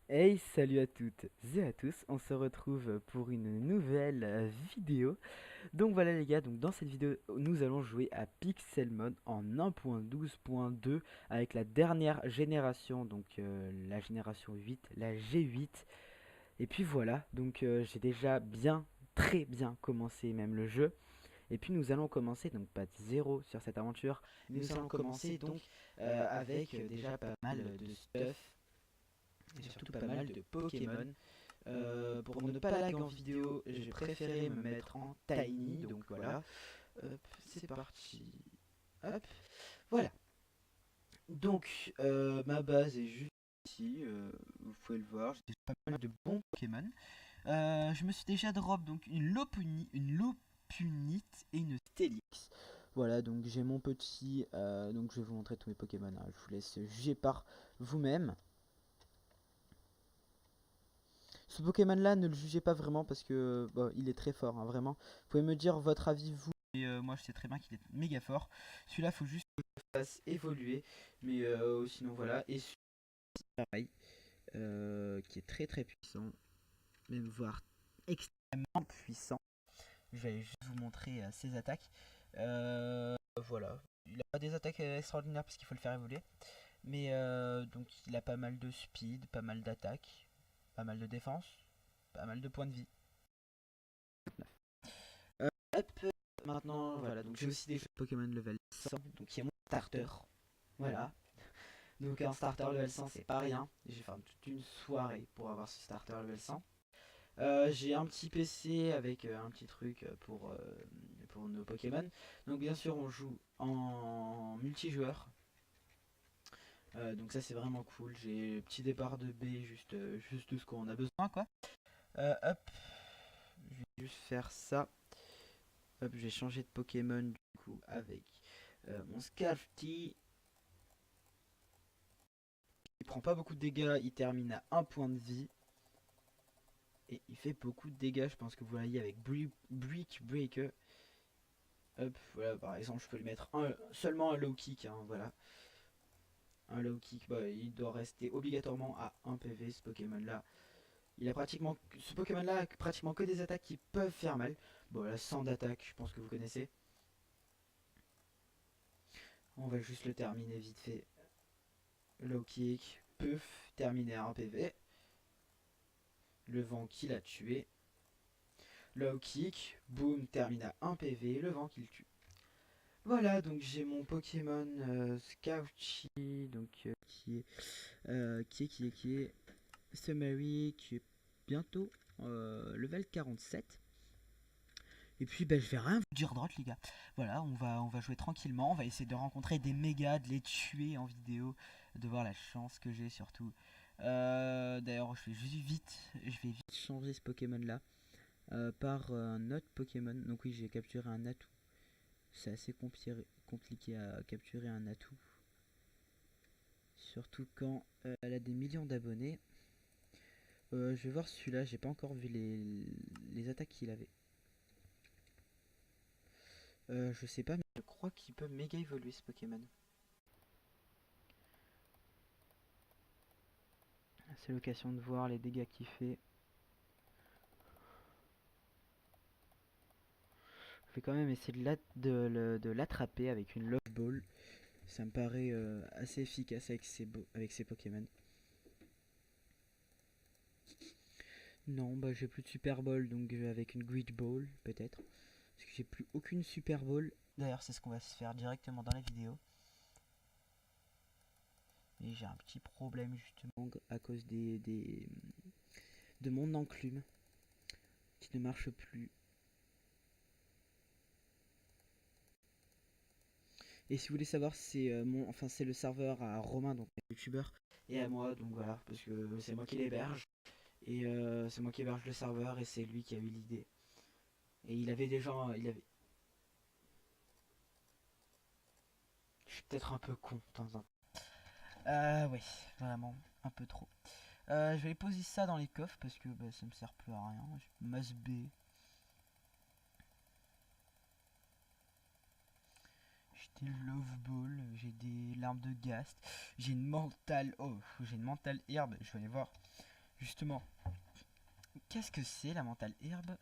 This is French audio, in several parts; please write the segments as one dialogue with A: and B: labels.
A: Hey, salut à toutes et à tous, on se retrouve pour une nouvelle vidéo. Donc voilà les gars, donc dans cette vidéo nous allons jouer à Pixelmon en 1.12.2 avec la dernière génération, donc la génération 8, la G8. Et puis voilà, donc j'ai déjà très bien commencé même le jeu. Et puis nous allons commencer, donc pas de zéro sur cette aventure, nous allons commencer donc avec déjà pas mal de stuff et surtout pas mal de Pokémon. Pour ne pas lag en vidéo, j'ai préféré me mettre en tiny, donc voilà. Hop, c'est parti. Hop, voilà. Donc, ma base est juste ici, vous pouvez le voir, j'ai pas mal de bons Pokémon. Je me suis déjà drop donc une Lopunite et une Steelix. Voilà, donc j'ai mon petit, donc je vais vous montrer tous mes Pokémon, hein. Je vous laisse juger par vous-même. Ce Pokémon là, ne le jugez pas vraiment parce que bon, il est très fort, hein, vraiment. Vous pouvez me dire votre avis, vous. Et moi, je sais très bien qu'il est méga fort. Celui-là, faut juste que je le fasse évoluer. Mais sinon, voilà. Et celui-ci, pareil, qui est très puissant, même voire extrêmement puissant. Je vais juste vous montrer ses attaques. Voilà. Il a pas des attaques extraordinaires parce qu'il faut le faire évoluer. Mais donc, il a pas mal de speed, pas mal d'attaques, pas mal de défense, pas mal de points de vie. Hop, maintenant, voilà, donc j'ai aussi des Pokémon level 100, donc qui est mon starter. Voilà. Donc un starter level 100, c'est pas rien. J'ai fait toute une soirée pour avoir ce starter level 100. J'ai un petit PC avec un petit truc pour nos Pokémon. Donc bien sûr, on joue en multijoueur. Donc ça c'est vraiment cool. J'ai petit départ de B, juste de ce qu'on a besoin quoi. Hop, je vais juste faire ça. Hop, j'ai changé de Pokémon du coup avec mon Scarfty. Il prend pas beaucoup de dégâts, il termine à un point de vie. Et il fait beaucoup de dégâts, je pense que vous voyez avec Brick Breaker. Hop, voilà, par exemple, je peux lui mettre seulement un low kick, hein, voilà. Un low kick, bah, il doit rester obligatoirement à 1 PV ce Pokémon là. Ce Pokémon là a pratiquement que des attaques qui peuvent faire mal. Bon, là, 100 d'attaque, je pense que vous connaissez. On va juste le terminer vite fait. Low kick, puff, terminé à 1 PV. Le vent qui l'a tué. Low kick, boom, termine à 1 PV, le vent qui le tue. Voilà, donc j'ai mon Pokémon Scouchy, donc qui est Summary, qui est bientôt level 47. Et puis ben, je vais rien vous dire d'autre les gars. Voilà, on va jouer tranquillement, on va essayer de rencontrer des mégas, de les tuer en vidéo, de voir la chance que j'ai surtout. D'ailleurs, je vais vite changer ce Pokémon là par un autre Pokémon. Donc oui, j'ai capturé un atout. C'est assez compliqué à capturer un atout. Surtout quand elle a des millions d'abonnés. Je vais voir celui-là, j'ai pas encore vu les attaques qu'il avait. Je sais pas, mais je crois qu'il peut méga évoluer ce Pokémon. C'est l'occasion de voir les dégâts qu'il fait. Je vais quand même essayer de l'attraper avec une Love Ball. Ça me paraît assez efficace avec ces Pokémon. Non, bah j'ai plus de Super Ball, donc avec une Great Ball peut-être. Parce que j'ai plus aucune Super Ball. D'ailleurs, c'est ce qu'on va se faire directement dans la vidéo. Et j'ai un petit problème justement à cause de mon enclume qui ne marche plus. Et si vous voulez savoir, c'est le serveur à Romain, donc youtubeur, et à moi, donc voilà, parce que c'est moi qui l'héberge. Et c'est moi qui héberge le serveur et c'est lui qui a eu l'idée. Et il avait des gens, il avait. Je suis peut-être un peu con de temps en temps. Oui, vraiment, un peu trop. Je vais poser ça dans les coffres parce que bah, ça me sert plus à rien. Masse B. J'ai des love balls, j'ai des larmes de ghast, j'ai une mentale. Oh, j'ai une mentale herbe. Je vais aller voir. Justement, qu'est-ce que c'est la mentale herbe?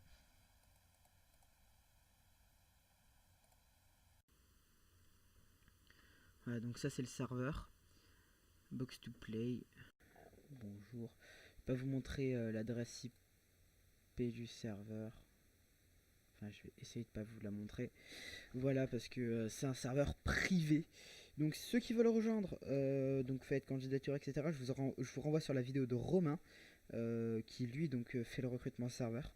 A: Voilà, donc ça c'est le serveur. Box to play. Bonjour. Je vais pas vous montrer l'adresse IP du serveur. Enfin, je vais essayer de pas vous la montrer. Voilà, parce que c'est un serveur privé. Donc ceux qui veulent rejoindre, donc faites candidature, etc. Je vous renvoie sur la vidéo de Romain, qui lui donc fait le recrutement serveur.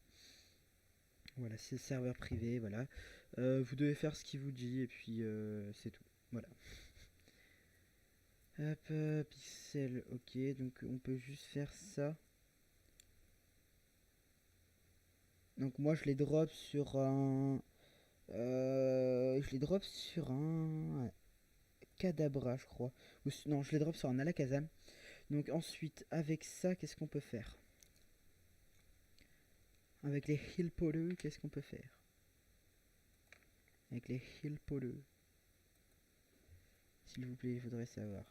A: Voilà, c'est serveur privé, voilà. Vous devez faire ce qu'il vous dit et puis c'est tout. Voilà. Hop, pixel, ok, donc on peut juste faire ça. Donc moi je les drop sur un... je les drop sur un Kadabra, je crois. Non, je les drop sur un Alakazam. Donc ensuite, avec ça, qu'est-ce qu'on peut faire? Avec les Heal Polo, qu'est-ce qu'on peut faire? Avec les Heal Polo. S'il vous plaît, je voudrais savoir.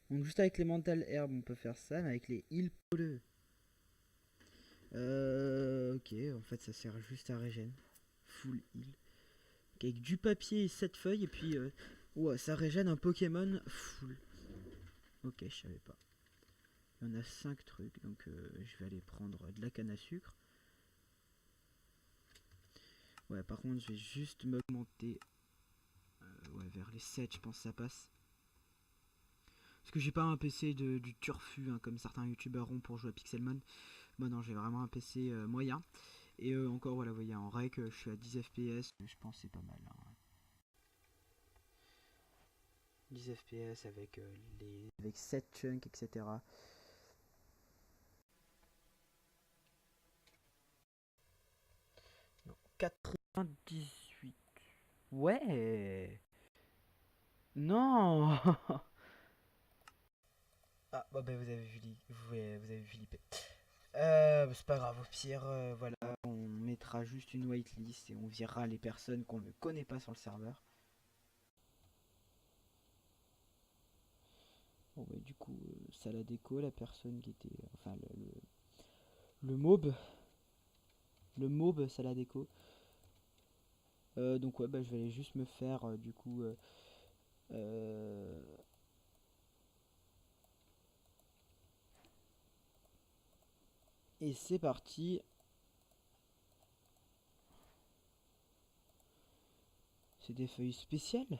A: Donc juste avec les Mental Herb, on peut faire ça, mais avec les Heal Polo. Ok, en fait ça sert juste à régène. Full heal. Okay, avec du papier et 7 feuilles, et puis ouais, ça régène un Pokémon full. Ok, je savais pas. Il y en a 5 trucs, donc je vais aller prendre de la canne à sucre. Ouais, par contre, je vais juste m'augmenter ouais, vers les 7, je pense que ça passe. Parce que j'ai pas un PC du turfu, hein, comme certains youtubeurs ont pour jouer à Pixelmon. Moi non, j'ai vraiment un PC moyen. Et encore, voilà, vous voyez, en rec, je suis à 10 FPS. Je pense que c'est pas mal. Hein. 10 FPS avec, avec 7 chunks, etc. Non, 98. Ouais. Non. Ah, bah, vous avez vu, vous avez vu l'IP. C'est pas grave, au pire, voilà, on mettra juste une whitelist et on virera les personnes qu'on ne connaît pas sur le serveur. Bon, bah, du coup, ça la déco, la personne qui était. Enfin, le mob. Le mob, ça la déco. Donc, ouais, bah, je vais aller juste me faire, du coup. Euh, Et c'est parti. C'est des feuilles spéciales?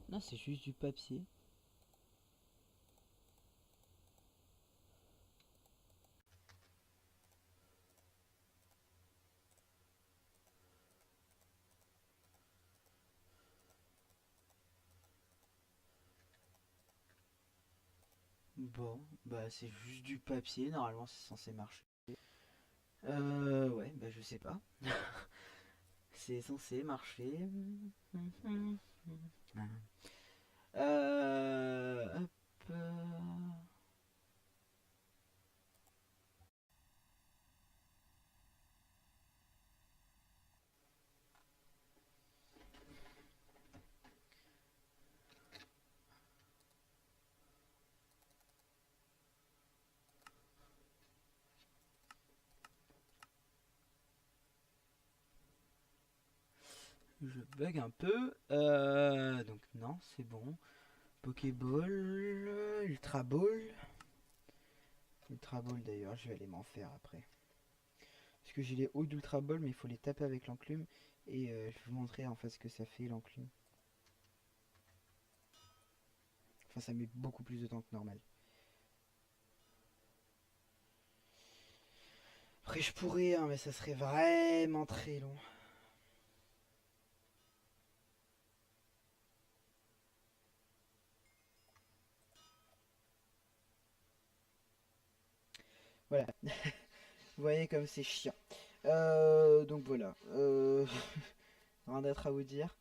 A: Non, c'est juste du papier. Bon, bah, c'est juste du papier. Normalement, c'est censé marcher. Ouais, bah, je sais pas. C'est censé marcher. Hop. Je bug un peu. Donc non, c'est bon. Pokéball, Ultra Ball. Ultra Ball d'ailleurs, je vais aller m'en faire après. Parce que j'ai les hauts d'Ultra Ball, mais il faut les taper avec l'enclume. Et je vais vous montrer en fait ce que ça fait l'enclume. Enfin, ça met beaucoup plus de temps que normal. Après, je pourrais, hein, mais ça serait vraiment très long. Voilà. Vous voyez comme c'est chiant. Donc voilà. Rien d'autre à vous dire.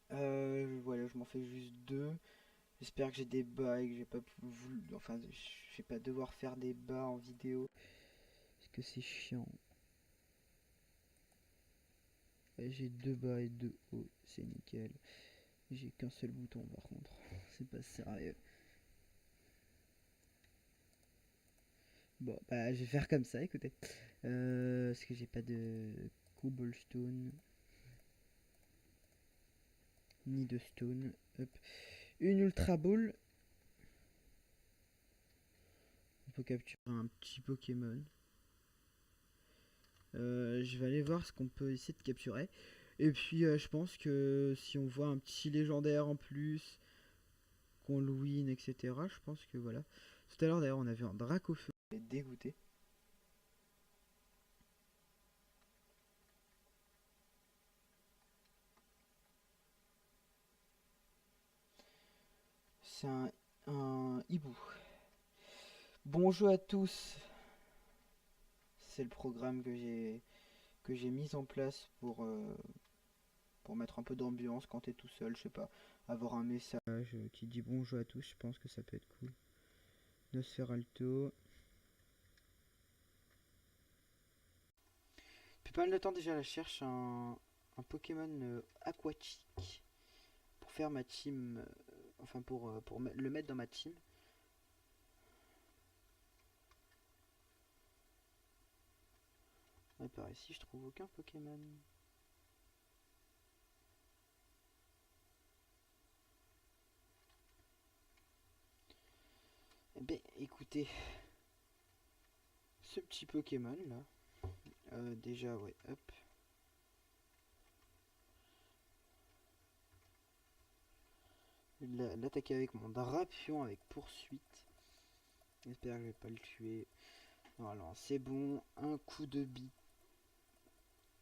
A: Voilà, je m'en fais juste deux. J'espère que j'ai des bas et que j'ai pas voulu. Enfin, je vais pas devoir faire des bas en vidéo. Parce que c'est chiant. J'ai deux bas et deux hauts. C'est nickel. J'ai qu'un seul bouton par contre. C'est pas sérieux. Bon, bah, je vais faire comme ça, écoutez. Est-ce que j'ai pas de cobblestone ni de stone? Hop. Une ultra ball. On peut capturer un petit Pokémon. Je vais aller voir ce qu'on peut essayer de capturer. Et puis je pense que si on voit un petit légendaire en plus, qu'on le win, etc. Je pense que voilà. Tout à l'heure d'ailleurs on a vu un Dracofeu. Il est dégoûté. C'est un hibou. Bonjour à tous. C'est le programme que j'ai mis en place pour mettre un peu d'ambiance quand t'es tout seul, je sais pas. Avoir un message qui dit bonjour à tous, je pense que ça peut être cool. Nosferalto. Depuis pas mal de temps déjà, je cherche un Pokémon aquatique pour faire ma team, enfin pour le mettre dans ma team. Ouais, par ici, je trouve aucun Pokémon. Eh ben, écoutez, ce petit Pokémon là, déjà, ouais, hop. L'attaquer avec mon Drapion avec poursuite. J'espère que je vais pas le tuer. Voilà, c'est bon. Un coup de bite.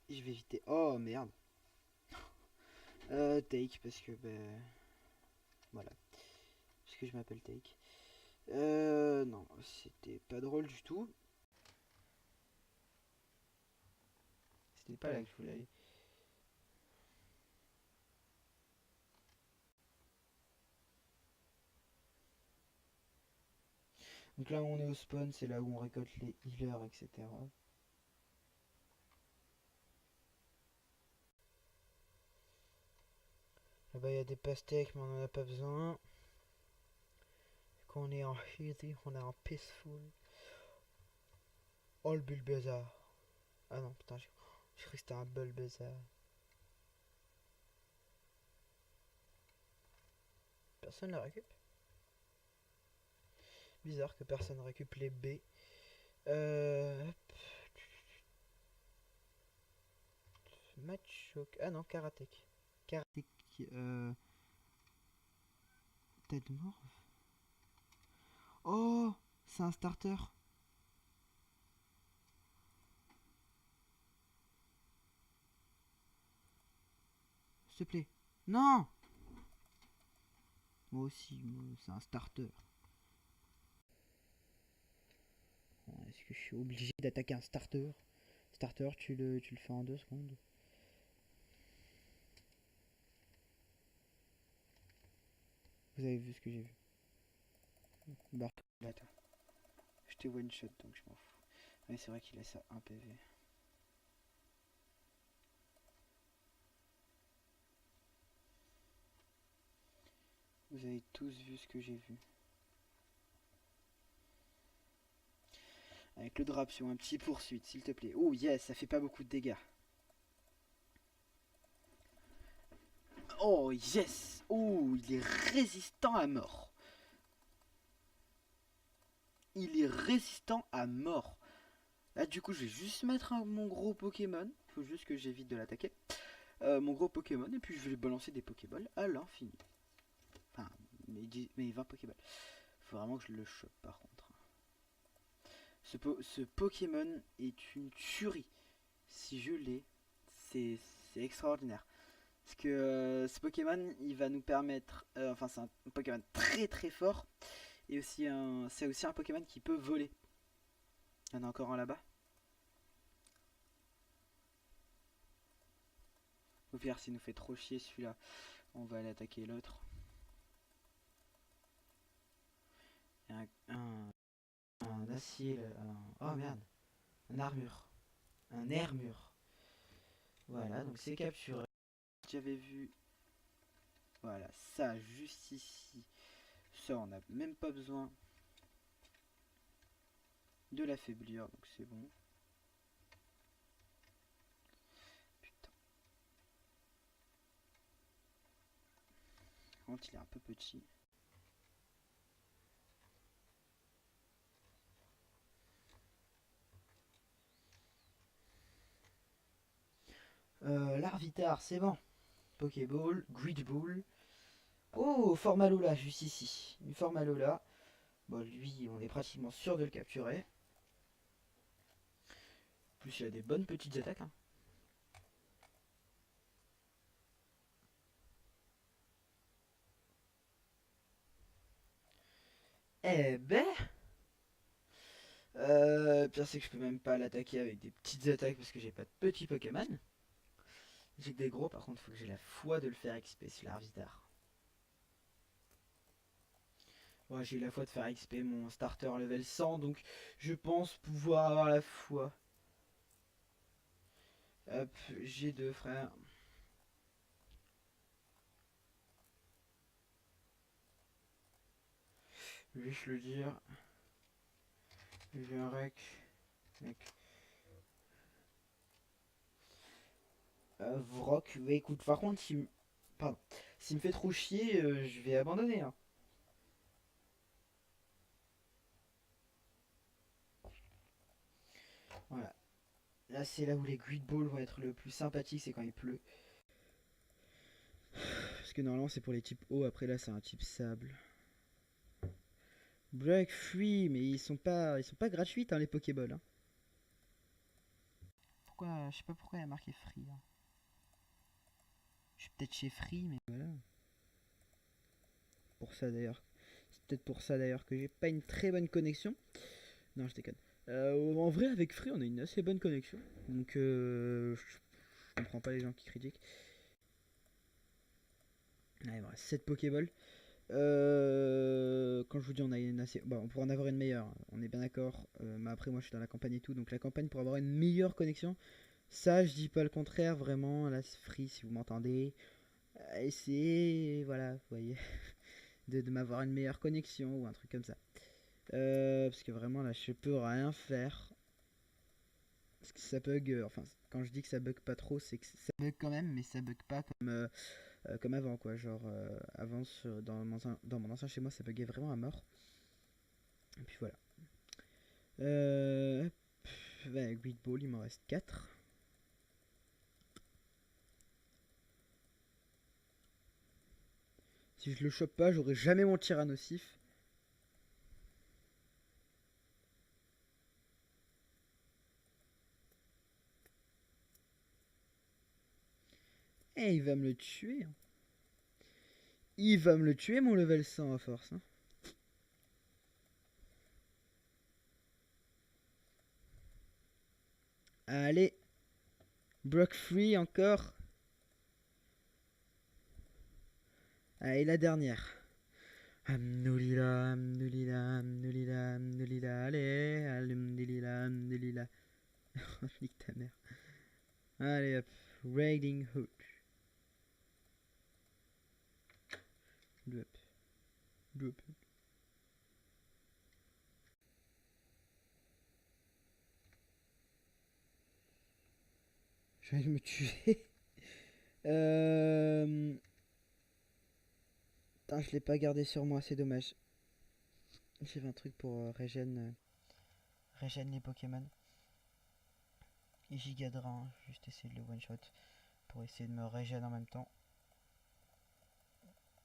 A: Je vais éviter. Oh merde. Take parce que ben voilà. Parce que je m'appelle Take. Non, c'était pas drôle du tout. C'était pas là que je voulais aller. Donc là où on est au spawn, c'est là où on récolte les healers, etc. Là-bas il y a des pastèques mais on en a pas besoin. Quand on est en easy, on est en peaceful. Oh le Bulbazar. Ah non putain, j'ai cru que c'était un Bulbazar. Personne la récup. Bizarre que personne récup les B. Matchok. Ah non, Karatec. Karatec. Tête mort. Oh, c'est un starter. S'il te plaît. Non. Moi aussi, c'est un starter. Est-ce que je suis obligé d'attaquer un starter? Starter, tu le fais en 2 secondes. Vous avez vu ce que j'ai vu. Bah, attends. Je t'ai one shot donc je m'en fous. Mais c'est vrai qu'il a ça 1 PV. Vous avez tous vu ce que j'ai vu. Avec le Drapion, un petit poursuite, s'il te plaît. Oh yes, ça fait pas beaucoup de dégâts. Oh yes. Oh, il est résistant à mort. Il est résistant à mort. Là du coup je vais juste mettre mon gros Pokémon. Faut juste que j'évite de l'attaquer. Mon gros Pokémon et puis je vais lui balancer des Pokéballs à l'infini. Enfin mes 20 Pokéballs. Faut vraiment que je le chope par contre. Ce Pokémon est une tuerie. Si je l'ai, c'est extraordinaire. Parce que ce Pokémon, il va nous permettre... enfin, c'est un Pokémon très très fort. Et aussi c'est aussi un Pokémon qui peut voler. Il y en a encore un là-bas. Au pire, s'il nous fait trop chier celui-là, on va aller attaquer l'autre. Il y a un acier... oh merde. Un armure. Un armure. Voilà, donc c'est capturé. J'avais vu... Voilà, ça juste ici. Ça, on n'a même pas besoin de l'affaiblir, donc c'est bon. Putain. Quand il est un peu petit. Larvitar, c'est bon. Pokéball, Gridball. Oh, Formalola, juste ici. Une Formalola. Bon, lui, on est pratiquement sûr de le capturer. En plus, il a des bonnes petites attaques. Hein. Eh ben... pire c'est que je peux même pas l'attaquer avec des petites attaques parce que j'ai pas de petits Pokémon. J'ai que des gros, par contre, faut que j'ai la foi de le faire XP sur Larvitar. Ouais, j'ai eu la foi de faire XP mon starter level 100, donc je pense pouvoir avoir la foi. Hop, j'ai deux frères. Vais-je le dire. J'ai un rec. Mec. Vrock, bah écoute, par contre, pardon. S'il me fait trop chier, je vais abandonner. Hein. Voilà. Là, c'est là où les Great Balls vont être le plus sympathiques, c'est quand il pleut. Parce que normalement, c'est pour les types eau, après là, c'est un type sable. Break free, mais ils sont pas gratuites, hein, les Pokéballs. Hein. Pourquoi, je sais pas pourquoi il y a marqué free. Hein. Je suis peut-être chez Free, mais voilà. Pour ça d'ailleurs. C'est peut-être pour ça d'ailleurs que j'ai pas une très bonne connexion. Non, je déconne. En vrai, avec Free, on a une assez bonne connexion. Donc, je comprends pas les gens qui critiquent. Allez, voilà, 7 Pokéballs. Quand je vous dis on a une assez... Bon, on pourrait en avoir une meilleure, on est bien d'accord. Mais après, moi, je suis dans la campagne et tout. Donc, la campagne, pour avoir une meilleure connexion, ça, je dis pas le contraire, vraiment. Là, c'est Free, si vous m'entendez. Essayez, voilà, vous voyez, de m'avoir une meilleure connexion ou un truc comme ça. Parce que vraiment là je peux rien faire. Parce que ça bug, enfin quand je dis que ça bug pas trop, c'est que ça bug quand même, mais ça bug pas comme avant quoi. Genre avant dans mon ancien chez moi ça buguait vraiment à mort. Et puis voilà. Avec Great Ball il m'en reste 4. Si je le chope pas, j'aurai jamais mon Tyrannosif. Et il va me le tuer. Hein. Il va me le tuer mon level 100 à force. Hein. Allez. Brock Free encore. Allez, la dernière. Amnoulila, amnoulila, amnoulila, amnoulila, allez, alhamdulillah, amnoulila. Nique ta mère. Allez hop, Raiding Hook. Hop, hop. Je vais me tuer. Putain, je l'ai pas gardé sur moi, c'est dommage. J'avais un truc pour régène les Pokémon. Et Gigadra, juste essayer de le one shot pour essayer de me régène en même temps.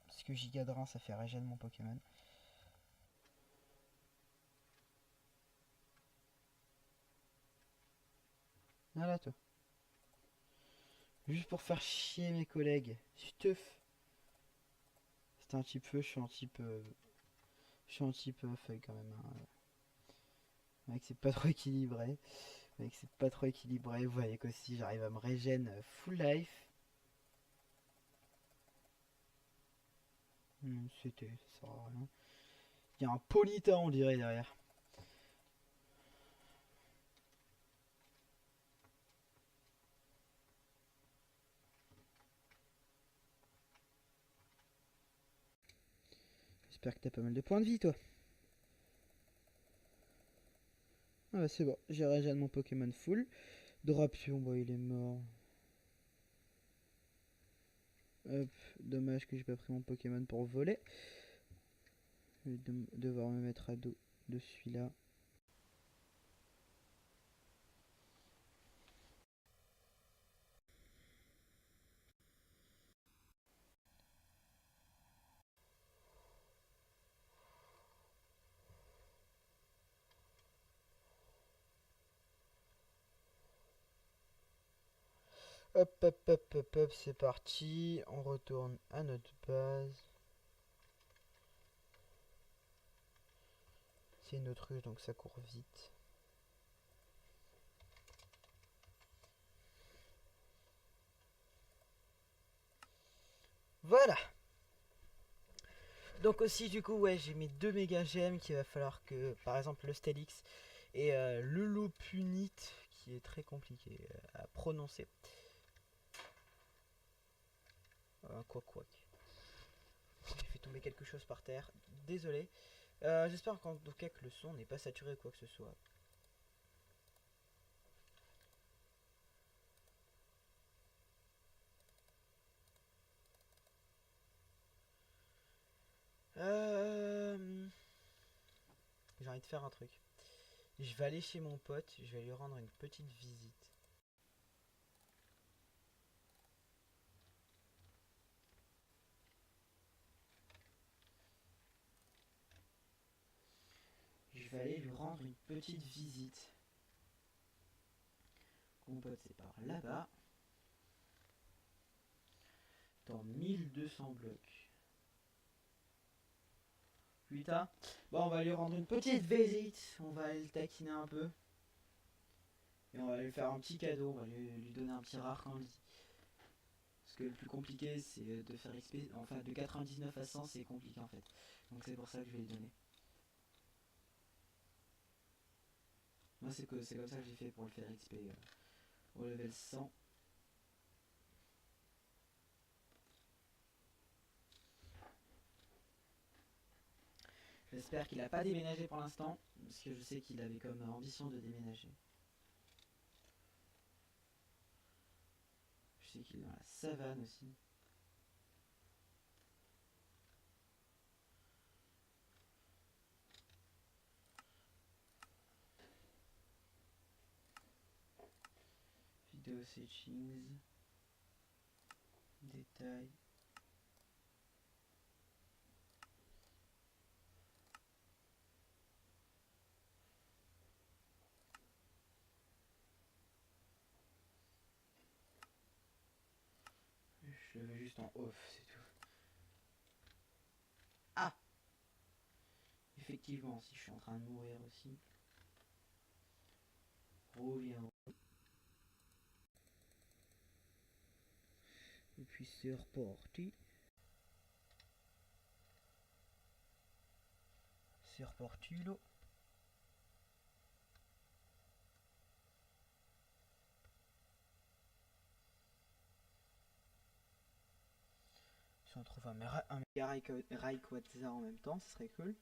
A: Parce que Gigadra ça fait régène mon Pokémon. Voilà toi. Juste pour faire chier mes collègues. Stuff. C'est un type feu, je suis en type. Je suis en type feuille quand même. Hein. Mec, c'est pas trop équilibré. Mec, c'est pas trop équilibré. Vous voyez qu'aussi j'arrive à me régène full life. C'était. Ça sert à rien. Il y a un Ponyta, on dirait, derrière. J'espère que t'as pas mal de points de vie, toi. C'est bon, j'ai régéné mon Pokémon full. Drapion, bah il est mort. Hop, dommage que j'ai pas pris mon Pokémon pour voler. Je vais devoir me mettre à dos de celui-là. Hop, hop, hop, hop, hop, c'est parti. On retourne à notre base. C'est une autruche, donc ça court vite. Voilà. Donc aussi du coup ouais j'ai mes deux méga gemmes qu'il va falloir que par exemple le Stelix et le Lopunite qui est très compliqué à prononcer. Quoi. J'ai fait tomber quelque chose par terre. Désolé. J'espère qu'en tout cas que le son n'est pas saturé ou quoi que ce soit. J'ai envie de faire un truc. Je vais aller chez mon pote, je vais lui rendre une petite visite. Je vais aller lui rendre une petite visite. Mon pote c'est par là-bas. Dans 1200 blocs. Putain. Bon, on va lui rendre une petite visite. On va aller le taquiner un peu. Et on va lui faire un petit cadeau. On va lui donner un petit rare candy. Parce que le plus compliqué, c'est de faire XP. Enfin, de 99 à 100, c'est compliqué en fait. Donc c'est pour ça que je vais lui donner. Moi, c'est comme ça que j'ai fait pour le faire XP au level 100. J'espère qu'il n'a pas déménagé pour l'instant. Parce que je sais qu'il avait comme ambition de déménager. Je sais qu'il est dans la savane aussi. Vidéo settings. Détails. Je le veux juste en off, c'est tout. Ah! Effectivement, si je suis en train de mourir aussi. Reviens. Et puis c'est reparti. C'est reparti là. Si on trouve un méga Rayquaza en même temps, ce serait cool.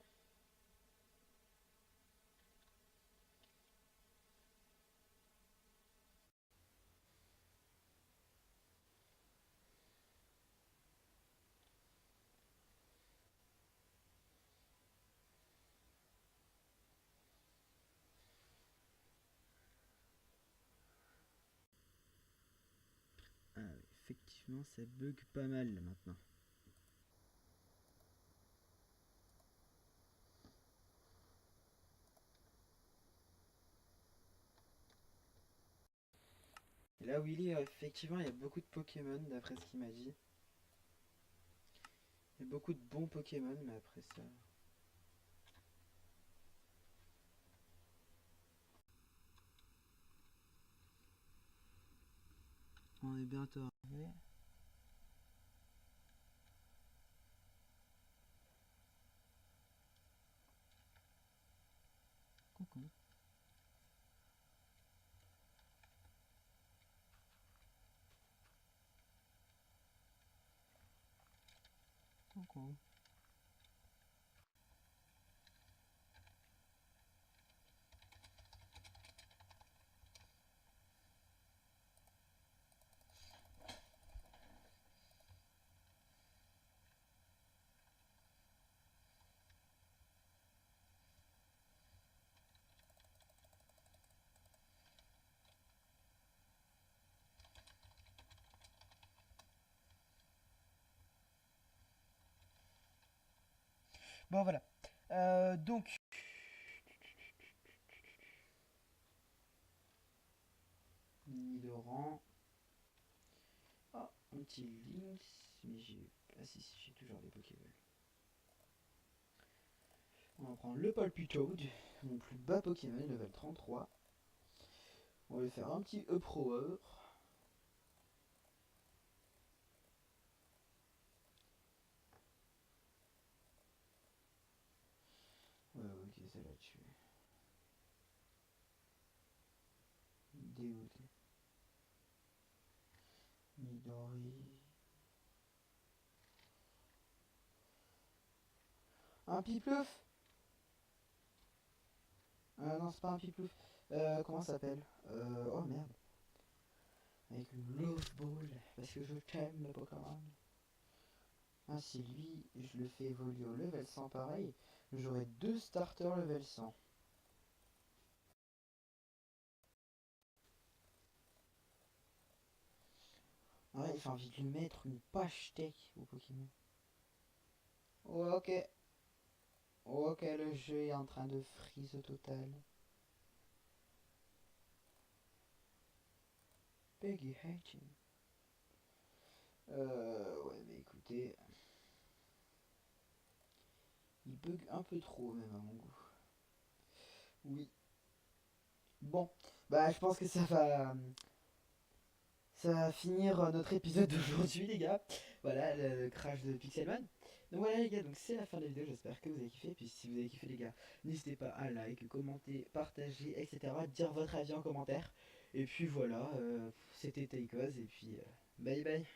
A: Ah, effectivement, ça bug pas mal là, maintenant. Et là, Willy, effectivement, il y a beaucoup de Pokémon, d'après ce qu'il m'a dit. Il y a beaucoup de bons Pokémon, mais après ça... On est bientôt arrivé. Coucou. Coucou. Bon, voilà. Donc, Nidoran. Ah, un petit Lynx. Mais j'ai. Ah, si, si, j'ai toujours des Pokéballs. On va prendre le Palpitoad, mon plus bas Pokémon, level 33. On va lui faire un petit Uproar. Ouais, ok, ça l'a tué. Dégoûté. Midori. Un Pipluff. Non, c'est pas un Pipluff. Comment ça s'appelle? Oh merde. Avec le Love Ball. Parce que je t'aime, le Pokémon. Ah, si lui, je le fais évoluer au level 100 pareil, j'aurai 2 starters level 100. Ouais, j'ai envie de lui mettre une pastèque au Pokémon. Oh, ok. Ok, le jeu est en train de freeze au total. Peggy Hatching. Ouais, mais écoutez, il bug un peu trop même à mon goût. Oui. Bon, bah je pense que ça va finir notre épisode d'aujourd'hui les gars. Voilà, le crash de Pixelmon. Donc voilà les gars, donc c'est la fin de la vidéo, j'espère que vous avez kiffé. Puis si vous avez kiffé les gars, n'hésitez pas à like, commenter, partager, etc. Dire votre avis en commentaire. Et puis voilà, c'était Taikos et puis bye bye.